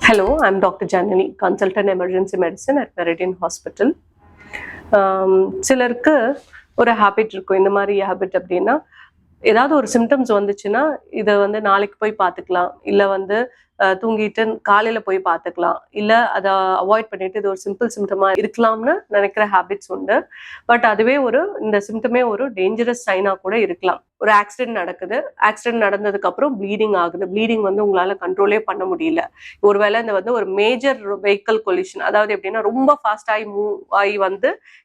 Hello, I'm Dr. Janani, Consultant Emergency Medicine at Meridian Hospital. சிலருக்கு ஒரு habit இருக்கும். இந்த மாதிரி ஹேபிட் அப்படின்னா ஏதாவது ஒரு சிம்டம்ஸ் வந்துச்சுன்னா இதை நாளைக்கு போய் பார்த்துக்கலாம், இல்லை தூங்கிட்டு காலையில போய் பார்த்துக்கலாம், இல்லை அதை அவாய்ட் பண்ணிட்டு இது ஒரு சிம்பிள் சிம்டமா இருக்கலாம்னு நினைக்கிற ஹேபிட்ஸ் உண்டு. பட் அதுவே இந்த சிம்டமே ஒரு டேஞ்சரஸ் சைனா கூட இருக்கலாம். ஒரு ஆக்சிடென்ட் நடக்குது, ஆக்சிடென்ட் நடந்ததுக்கு அப்புறம் ப்ளீடிங் ஆகுது, ப்ளீடிங் உங்களால கண்ட்ரோலே பண்ண முடியல. ஒருவேளை இந்த ஒரு மேஜர் வெஹிக்கல் கொலிஷன், அதாவது எப்படின்னா ரொம்ப ஃபாஸ்ட் ஆகி மூவ் ஆகி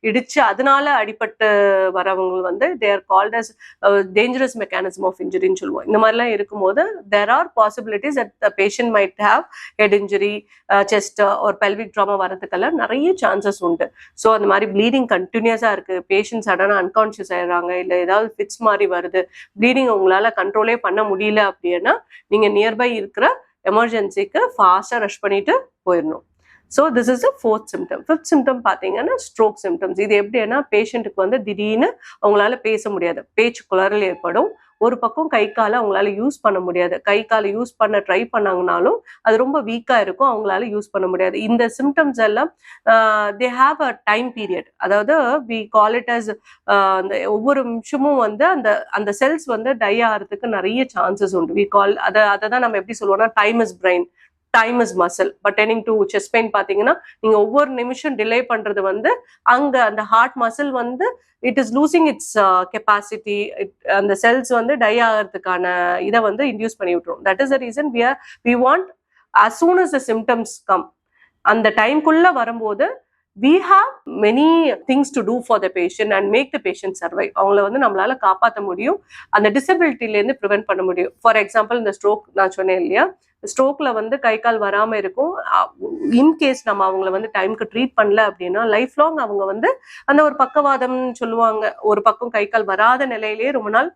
இடிச்சு அதனால அடிபட்டு வரவங்க they are called as dangerous mechanism of இன்ஜுரின்னு சொல்லுவோம். இந்த மாதிரிலாம் இருக்கும்போது there are possibilities that the patient might have head injury, chest ஒரு பெல்விக் ட்ராமா வரதுக்கெல்லாம் நிறைய சான்சஸ் உண்டு. ஸோ அந்த மாதிரி ப்ளீடிங் கண்டினியூஸா இருக்கு, பேஷண்ட் சடனா அன்கான்சியஸ் ஆயிடுறாங்க, இல்லை ஏதாவது ஃபிட்ஸ் மாதிரி வருது, ப்ளீடிங் உங்களால கண்ட்ரோலே பண்ண முடியல அப்படின்னா நீங்க நியர்பை இருக்கிற எமர்ஜென்சிக்கு ஃபாஸ்டா ரஷ் பண்ணிட்டு போயிடணும். So this is the fourth symptom. Fifth symptom பார்த்தீங்கன்னா ஸ்ட்ரோக் சிம்டம்ஸ். இது எப்படின்னா பேஷண்ட்டுக்கு திடீர்னு அவங்களால பேச முடியாது, பேச்சு குளறல் ஏற்படும், ஒரு பக்கம் கை காலை அவங்களால யூஸ் பண்ண முடியாது, கை காலை யூஸ் பண்ண ட்ரை பண்ணாங்கனாலும் அது ரொம்ப வீக்கா இருக்கும், அவங்களால யூஸ் பண்ண முடியாது. இந்த சிம்டம்ஸ் எல்லாம் they have a time period. அதாவது வி கால் இட் அஸ் அந்த ஒவ்வொரு நிமிஷமும் அந்த அந்த செல்ஸ் டை ஆகிறதுக்கு நிறைய சான்சஸ் உண்டு. வி கால் அதை தான் நம்ம எப்படி சொல்லுவோம்னா time is brain, time is muscle. Pertaining to chest pain பார்த்தீங்கன்னா நீங்க ஒவ்வொரு நிமிஷம் டிலே பண்றது அங்க அந்த heart muscle it is losing its capacity, அந்த செல்ஸ் டை ஆகிறதுக்கான இதை இன்டியூஸ் பண்ணி விட்டுரும். That is the reason we want as soon as the symptoms come, அந்த டைம்குள்ள வரும்போது we have many things to do for the patient and make the patient survive. அவங்கள நம்மளால காப்பாற்ற முடியும், அந்த டிசபிலிட்டிலேருந்து ப்ரிவென்ட் பண்ண முடியும். ஃபார் எக்ஸாம்பிள் இந்த ஸ்ட்ரோக் நான் சொன்னேன் இல்லையா, ஸ்ட்ரோக்ல கை கால் வராம இருக்கும். இன்கேஸ் நம்ம அவங்கள டைமுக்கு ட்ரீட் பண்ணல அப்படின்னா லைஃப் லாங் அவங்க அந்த ஒரு பக்கவாதம்னு சொல்லுவாங்க, ஒரு பக்கம் கை கால் வராத நிலையிலேயே ரொம்ப நாள்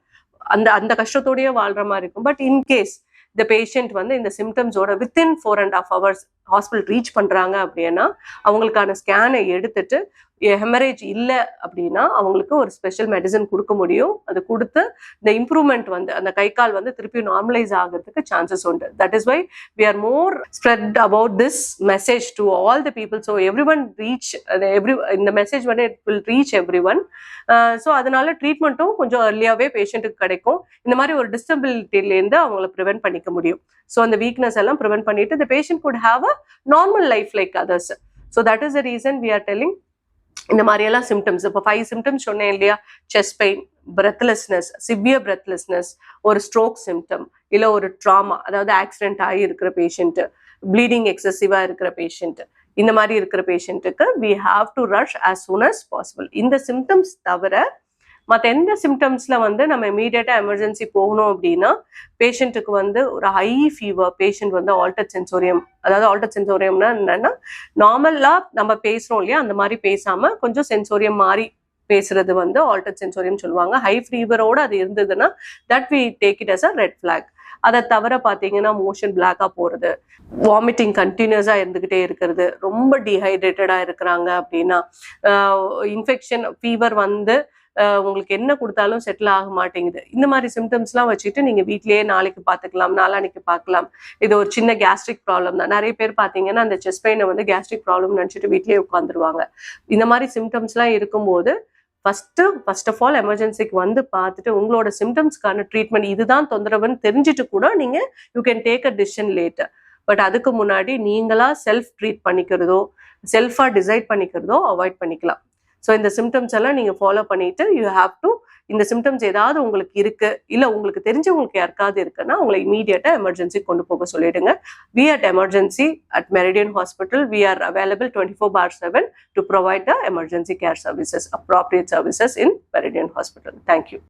அந்த அந்த கஷ்டத்தோடய வாழ்ற மாதிரி இருக்கும். பட் இன்கேஸ் இந்த பேஷண்ட் இந்த சிம்டம்ஸோட வித்தின் 4.5 hours ஹாஸ்பிட்டல் ரீச் பண்றாங்க அப்படின்னா அவங்களுக்கான ஸ்கேனை எடுத்துட்டு ஹெமரேஜ் இல்லை அப்படின்னா அவங்களுக்கு ஒரு ஸ்பெஷல் மெடிசன் கொடுக்க முடியும். அது கொடுத்து இந்த இம்ப்ரூவ்மெண்ட் அந்த கை கால் திருப்பி நார்மலைஸ் ஆகிறதுக்கு சான்சஸ் உண்டு. That is why we are more spread about this message to all the people. So every one reach இந்த message it will reach every one. So அதனால ட்ரீட்மெண்ட்டும் கொஞ்சம் ஏர்லியாவே பேஷண்ட்டுக்கு கிடைக்கும். இந்த மாதிரி ஒரு டிசபிலிட்டிலேருந்து அவங்களை ப்ரிவென்ட் பண்ணிக்க முடியும். ஸோ அந்த வீக்னஸ் எல்லாம் ப்ரிவென்ட் பண்ணிட்டு the patient could have a normal life like others. So that is the reason we are telling இந்த மாதிரியெல்லாம் சிம்டம்ஸ். இப்போ 5 சிம்டம்ஸ் சொன்னேன் இல்லையா, chest pain, breathlessness, severe breathlessness, ஒரு ஸ்ட்ரோக் சிம்டம், இல்லை ஒரு ட்ராமா, அதாவது ஆக்சிடென்ட் ஆகி இருக்கிற பேஷண்ட், ப்ளீடிங் எக்ஸசிவா இருக்கிற பேஷண்ட், இந்த மாதிரி இருக்கிற பேஷண்ட்டுக்கு we have to rush as soon as possible. இந்த சிம்டம்ஸ் தவிர மற்ற எந்த சிம்டம்ஸ்ல நம்ம இமீடியட்டா எமர்ஜென்சி போகணும் அப்படின்னா பேஷண்ட்டுக்கு ஒரு high fever, patient alter sensorium, அதாவது ஆல்டர் சென்சோரியம்னா என்னன்னா நார்மலா நம்ம பேசுறோம் இல்லையா அந்த மாதிரி பேசாம கொஞ்சம் சென்சோரியம் மாதிரி பேசுறது ஆல்டர் சென்சோரியம் சொல்லுவாங்க. ஹை ஃபீவரோட அது இருந்ததுன்னா that we take it as a red flag. அதை தவிர பார்த்தீங்கன்னா மோஷன் பிளாக்கா போறது, வாமிட்டிங் கண்டினியூஸா இருந்துகிட்டே இருக்கிறது, ரொம்ப டீஹைட்ரேட்டடா இருக்கிறாங்க அப்படின்னா, இன்ஃபெக்ஷன் ஃபீவர் உங்களுக்கு என்ன கொடுத்தாலும் செட்டில் ஆக மாட்டேங்குது, இந்த மாதிரி சிம்டம்ஸ்லாம் வச்சுட்டு நீங்க வீட்லயே நாளைக்கு பார்த்துக்கலாம், நாளானிக்கு பார்க்கலாம், இது ஒரு சின்ன கேஸ்ட்ரிக் ப்ராப்ளம் தான். நிறைய பேர் பார்த்தீங்கன்னா அந்த செஸ்ட் பெயினை கேஸ்ட்ரிக் ப்ராப்ளம் நினச்சிட்டு வீட்லயே உட்காந்துருவாங்க. இந்த மாதிரி சிம்டம்ஸ்லாம் இருக்கும்போது ஃபர்ஸ்ட் ஆஃப் ஆல் எமர்ஜென்சிக்கு பார்த்துட்டு உங்களோட சிம்டம்ஸ்க்கான ட்ரீட்மெண்ட் இதுதான் தொந்தரவுன்னு தெரிஞ்சுட்டு கூட நீங்க you can take a decision later. But அதுக்கு முன்னாடி நீங்களா செல்ஃப் ட்ரீட் பண்ணிக்கிறதோ செல்ஃபா டிசைட் பண்ணிக்கிறதோ அவாய்ட் பண்ணிக்கலாம். ஸோ இந்த சிம்டம்ஸ் எல்லாம் நீங்க ஃபாலோ பண்ணிட்டு யூ ஹாவ் டு, இந்த சிம்டம்ஸ் ஏதாவது உங்களுக்கு இருக்கு இல்லை உங்களுக்கு தெரிஞ்சவங்களுக்கு யாருக்காவது இருக்குன்னா உங்களை இமீடியட்டா எமர்ஜென்சி கொண்டு போக சொல்லிடுங்க. We at emergency at Meridian Hospital, we are available 24/7 to provide the emergency care services, appropriate services in Meridian Hospital. Thank you.